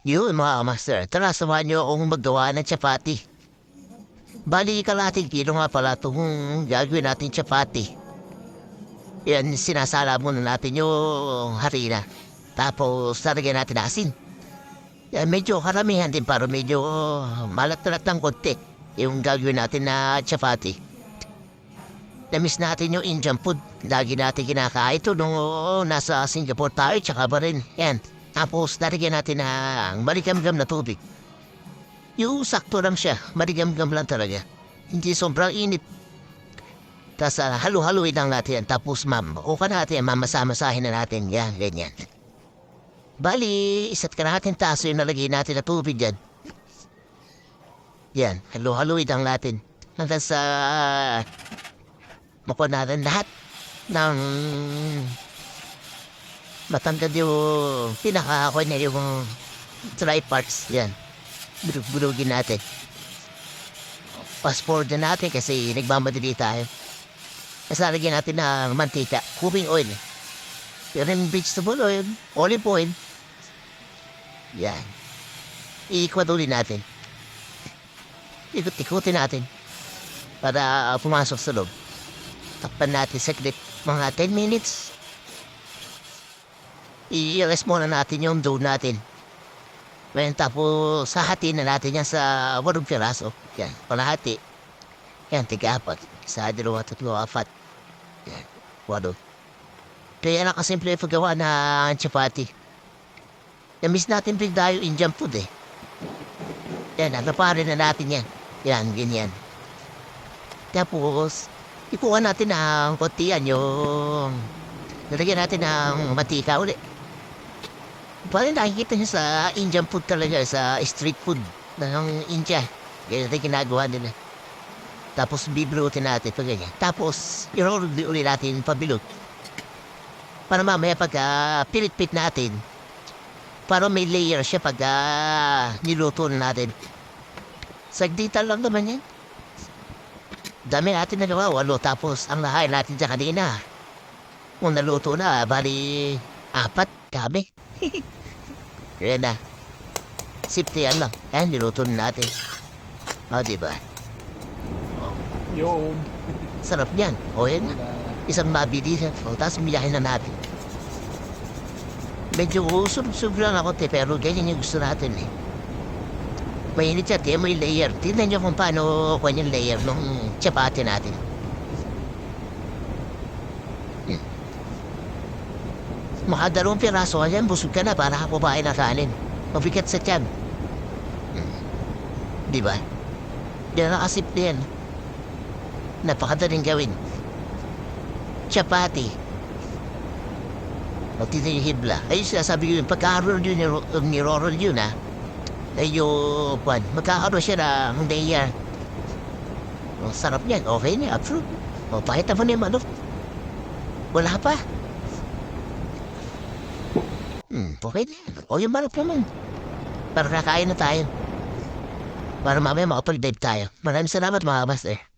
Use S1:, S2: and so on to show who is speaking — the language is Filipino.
S1: Yun mga master, tara samahan niyo akong maggawa ng chapati. Bali kalating kilo nga pala itong gagawin natin chapati. Yan, sinasala muna natin yung harina. Tapos lalagyan natin asin. Yan, medyo karamihan din para medyo malat-lat ng konti yung gagawin natin na chapati. Namiss natin yung Indian food. Lagi natin kinakain ito nung nasa Singapore tayo tsaka ba rin. Yan. Tapos lalagyan natin ng maligam-gam na tubig. Yung sakto lang siya, maligam-gam lang talaga. Hindi sobrang init. Tapos halu-haluin lang natin yan. Tapos uka natin, mamasa-masahin na natin. Yan, ganyan. Bali, isa't ka natin taso yung nalagay natin na tubig yan. Yan, halu-haluin lang natin. Hanggang sa makuha natin lahat ng matanggal yung pinaka-ako na yung dry parts. Yan. Bulug-bulugin natin. Fast forward na natin kasi nagmamadali tayo. Kasi lalagyan natin ng mantika, cooking oil. Pero yung vegetable oil, olive oil. Yan. Iikot ulit natin. Ikot-ikutin natin para pumasok sa loob. Takpan natin saglit, mga 10 minutes. I-rest muna natin yung dough natin. Ngayon tapos hahatiin na natin yan sa 8 piraso. Yan, palahati. Yan, tiga-apat. Isa, dalawa, tatlo, apat. Yan, 8. Kaya nakasimple yung paggawa ng chapati. Namiss natin bigla yung Indian food eh. Yan, nagaparin na natin yan. Yan, ganyan. Tapos, ikuha natin ng konti yan yung nalagyan natin ng mantika ulit. Parang nakikita niyo sa Indian food talaga, sa street food ng India. Ganyan natin ginagawa nila. Tapos bibilutin natin ito ganyan. Tapos i-roll ulit natin pabilot. Para mamaya pag pilit-pit natin, para may layer siya pag niluto na natin. Sagditan lang naman yan. Dami natin nagawa, 8. Tapos ang lahay natin dyan kanina. Kung naluto na, bali 4 kami. Kaya na. Sipte yan lang. Ayan, niluto na natin. O, diba?
S2: Yun.
S1: Sarap niyan. O, yan na. Isang mabili. O, tapos miyahin na natin. Medyo usog-usog lang ako, pero ganyan yung gusto natin eh. Mainit siya, may layer. Tignan nyo kung paano kung yung layer ng chapati natin. Mga 2 piraso, ayan, busog ka na para kumain na kanin. Mabigat sa tiyan. Di ba? Di na nakasip na yan. Napakadaling gawin. Chapati. O, tinan yung hibla. Ayun sinasabi ko yun, pagkakaroon yun ni Rorol yun, ha? Ay yung, magkakaroon siya ng layer. O, sarap niyan. Okay niya, approve. O, pakita mo na yung manok. Wala pa. Okay na yan. O yung manok naman. Para kakain na tayo. Para mamaya makapag-dive tayo. Maraming salamat mga master.